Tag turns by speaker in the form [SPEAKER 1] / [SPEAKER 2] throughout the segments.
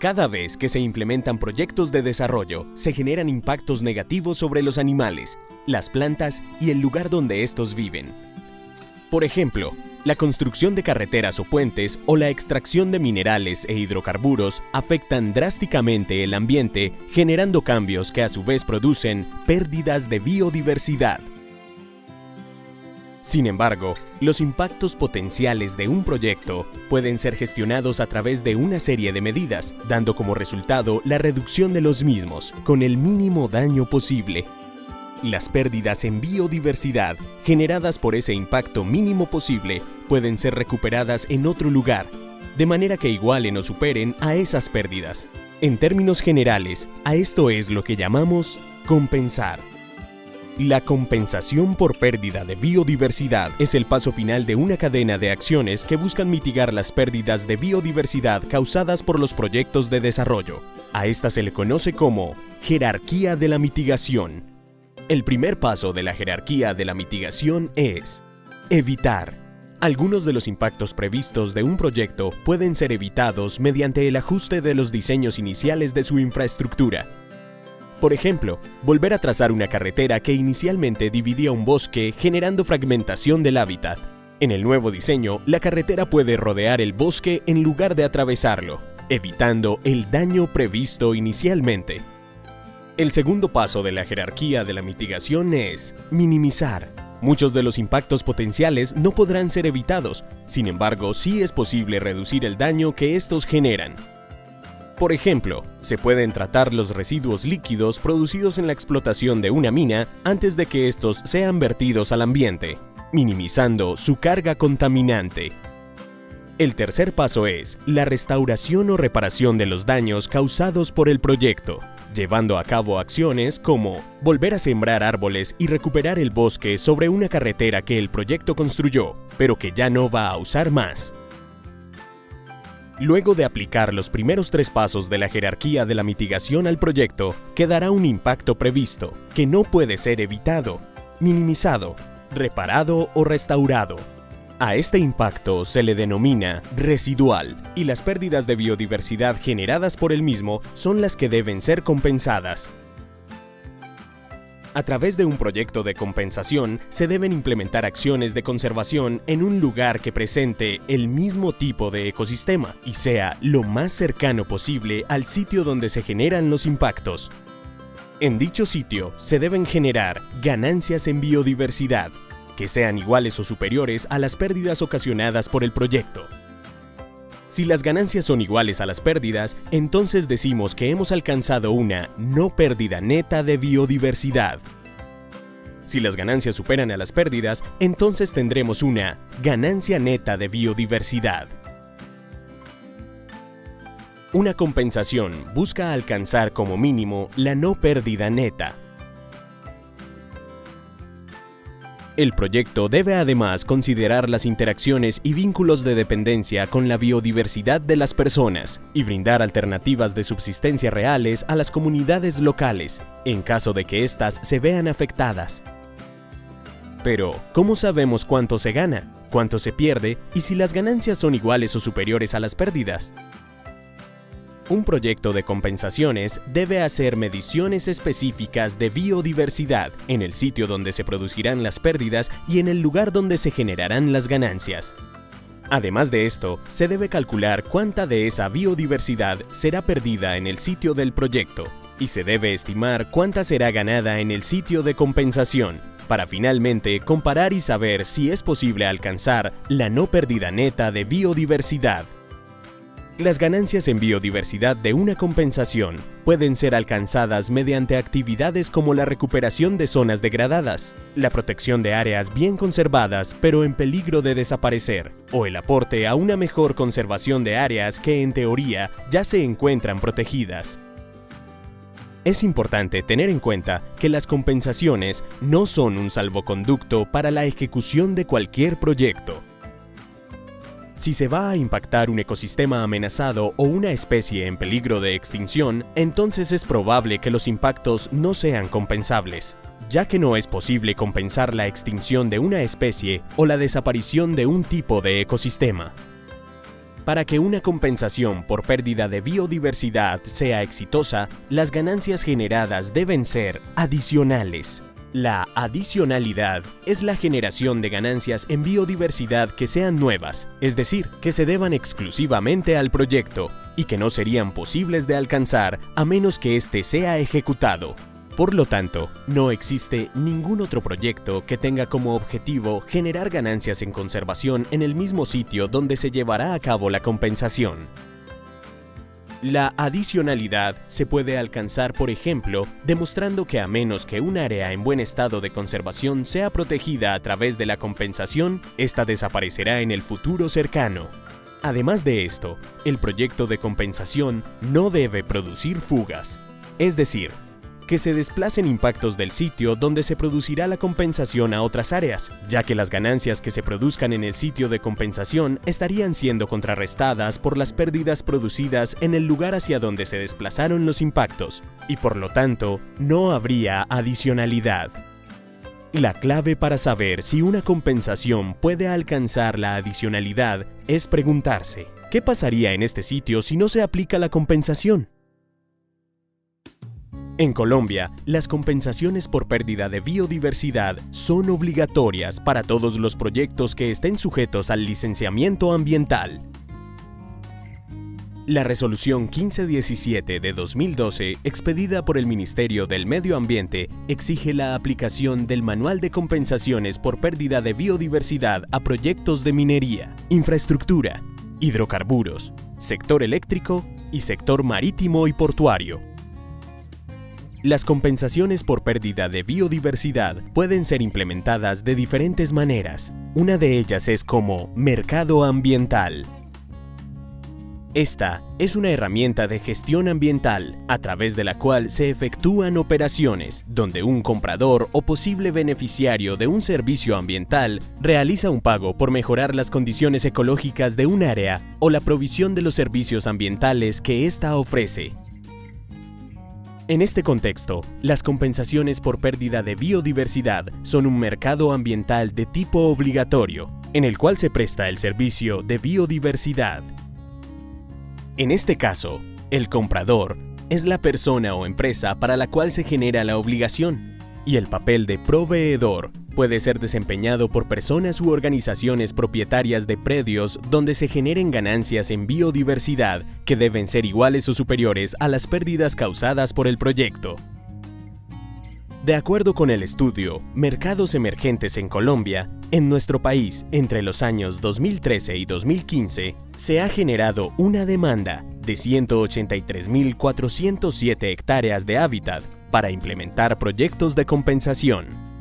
[SPEAKER 1] Cada vez que se implementan proyectos de desarrollo, se generan impactos negativos sobre los animales, las plantas y el lugar donde estos viven. Por ejemplo, la construcción de carreteras o puentes o la extracción de minerales e hidrocarburos afectan drásticamente el ambiente, generando cambios que a su vez producen pérdidas de biodiversidad. Sin embargo, los impactos potenciales de un proyecto pueden ser gestionados a través de una serie de medidas, dando como resultado la reducción de los mismos, con el mínimo daño posible. Las pérdidas en biodiversidad generadas por ese impacto mínimo posible pueden ser recuperadas en otro lugar, de manera que igualen o superen a esas pérdidas. En términos generales, a esto es lo que llamamos compensar. La compensación por pérdida de biodiversidad es el paso final de una cadena de acciones que buscan mitigar las pérdidas de biodiversidad causadas por los proyectos de desarrollo. A esta se le conoce como jerarquía de la mitigación. El primer paso de la jerarquía de la mitigación es evitar. Algunos de los impactos previstos de un proyecto pueden ser evitados mediante el ajuste de los diseños iniciales de su infraestructura. Por ejemplo, volver a trazar una carretera que inicialmente dividía un bosque generando fragmentación del hábitat. En el nuevo diseño, la carretera puede rodear el bosque en lugar de atravesarlo, evitando el daño previsto inicialmente. El segundo paso de la jerarquía de la mitigación es minimizar. Muchos de los impactos potenciales no podrán ser evitados, sin embargo, sí es posible reducir el daño que estos generan. Por ejemplo, se pueden tratar los residuos líquidos producidos en la explotación de una mina antes de que estos sean vertidos al ambiente, minimizando su carga contaminante. El tercer paso es la restauración o reparación de los daños causados por el proyecto, llevando a cabo acciones como volver a sembrar árboles y recuperar el bosque sobre una carretera que el proyecto construyó, pero que ya no va a usar más. Luego de aplicar los primeros tres pasos de la jerarquía de la mitigación al proyecto, quedará un impacto previsto, que no puede ser evitado, minimizado, reparado o restaurado. A este impacto se le denomina residual, y las pérdidas de biodiversidad generadas por el mismo son las que deben ser compensadas. A través de un proyecto de compensación, se deben implementar acciones de conservación en un lugar que presente el mismo tipo de ecosistema y sea lo más cercano posible al sitio donde se generan los impactos. En dicho sitio, se deben generar ganancias en biodiversidad, que sean iguales o superiores a las pérdidas ocasionadas por el proyecto. Si las ganancias son iguales a las pérdidas, entonces decimos que hemos alcanzado una no pérdida neta de biodiversidad. Si las ganancias superan a las pérdidas, entonces tendremos una ganancia neta de biodiversidad. Una compensación busca alcanzar como mínimo la no pérdida neta. El proyecto debe además considerar las interacciones y vínculos de dependencia con la biodiversidad de las personas y brindar alternativas de subsistencia reales a las comunidades locales, en caso de que éstas se vean afectadas. Pero, ¿cómo sabemos cuánto se gana, cuánto se pierde y si las ganancias son iguales o superiores a las pérdidas? Un proyecto de compensaciones debe hacer mediciones específicas de biodiversidad en el sitio donde se producirán las pérdidas y en el lugar donde se generarán las ganancias. Además de esto, se debe calcular cuánta de esa biodiversidad será perdida en el sitio del proyecto y se debe estimar cuánta será ganada en el sitio de compensación, para finalmente comparar y saber si es posible alcanzar la no pérdida neta de biodiversidad. Las ganancias en biodiversidad de una compensación pueden ser alcanzadas mediante actividades como la recuperación de zonas degradadas, la protección de áreas bien conservadas pero en peligro de desaparecer, o el aporte a una mejor conservación de áreas que en teoría ya se encuentran protegidas. Es importante tener en cuenta que las compensaciones no son un salvoconducto para la ejecución de cualquier proyecto. Si se va a impactar un ecosistema amenazado o una especie en peligro de extinción, entonces es probable que los impactos no sean compensables, ya que no es posible compensar la extinción de una especie o la desaparición de un tipo de ecosistema. Para que una compensación por pérdida de biodiversidad sea exitosa, las ganancias generadas deben ser adicionales. La adicionalidad es la generación de ganancias en biodiversidad que sean nuevas, es decir, que se deban exclusivamente al proyecto y que no serían posibles de alcanzar a menos que éste sea ejecutado. Por lo tanto, no existe ningún otro proyecto que tenga como objetivo generar ganancias en conservación en el mismo sitio donde se llevará a cabo la compensación. La adicionalidad se puede alcanzar, por ejemplo, demostrando que a menos que un área en buen estado de conservación sea protegida a través de la compensación, esta desaparecerá en el futuro cercano. Además de esto, el proyecto de compensación no debe producir fugas, es decir, que se desplacen impactos del sitio donde se producirá la compensación a otras áreas, ya que las ganancias que se produzcan en el sitio de compensación estarían siendo contrarrestadas por las pérdidas producidas en el lugar hacia donde se desplazaron los impactos, y por lo tanto, no habría adicionalidad. La clave para saber si una compensación puede alcanzar la adicionalidad es preguntarse, ¿qué pasaría en este sitio si no se aplica la compensación? En Colombia, las compensaciones por pérdida de biodiversidad son obligatorias para todos los proyectos que estén sujetos al licenciamiento ambiental. La Resolución 1517 de 2012, expedida por el Ministerio del Medio Ambiente, exige la aplicación del Manual de Compensaciones por pérdida de biodiversidad a proyectos de minería, infraestructura, hidrocarburos, sector eléctrico y sector marítimo y portuario. Las compensaciones por pérdida de biodiversidad pueden ser implementadas de diferentes maneras. Una de ellas es como mercado ambiental. Esta es una herramienta de gestión ambiental a través de la cual se efectúan operaciones donde un comprador o posible beneficiario de un servicio ambiental realiza un pago por mejorar las condiciones ecológicas de un área o la provisión de los servicios ambientales que ésta ofrece. En este contexto, las compensaciones por pérdida de biodiversidad son un mercado ambiental de tipo obligatorio, en el cual se presta el servicio de biodiversidad. En este caso, el comprador es la persona o empresa para la cual se genera la obligación, y el papel de proveedor puede ser desempeñado por personas u organizaciones propietarias de predios donde se generen ganancias en biodiversidad que deben ser iguales o superiores a las pérdidas causadas por el proyecto. De acuerdo con el estudio Mercados Emergentes en Colombia, en nuestro país, entre los años 2013 y 2015, se ha generado una demanda de 183.407 hectáreas de hábitat para implementar proyectos de compensación.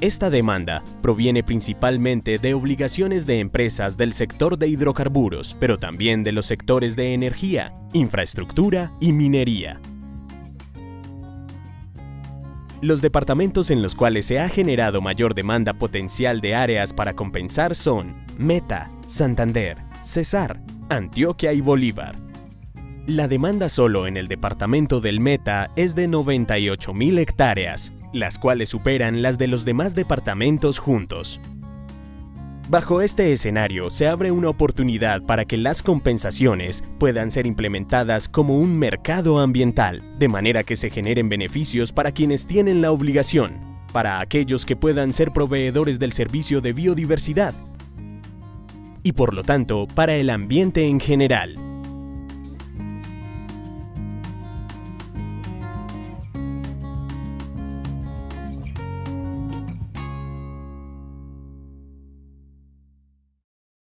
[SPEAKER 1] Esta demanda proviene principalmente de obligaciones de empresas del sector de hidrocarburos, pero también de los sectores de energía, infraestructura y minería. Los departamentos en los cuales se ha generado mayor demanda potencial de áreas para compensar son Meta, Santander, Cesar, Antioquia y Bolívar. La demanda solo en el departamento del Meta es de 98.000 hectáreas, las cuales superan las de los demás departamentos juntos. Bajo este escenario se abre una oportunidad para que las compensaciones puedan ser implementadas como un mercado ambiental, de manera que se generen beneficios para quienes tienen la obligación, para aquellos que puedan ser proveedores del servicio de biodiversidad y por lo tanto para el ambiente en general.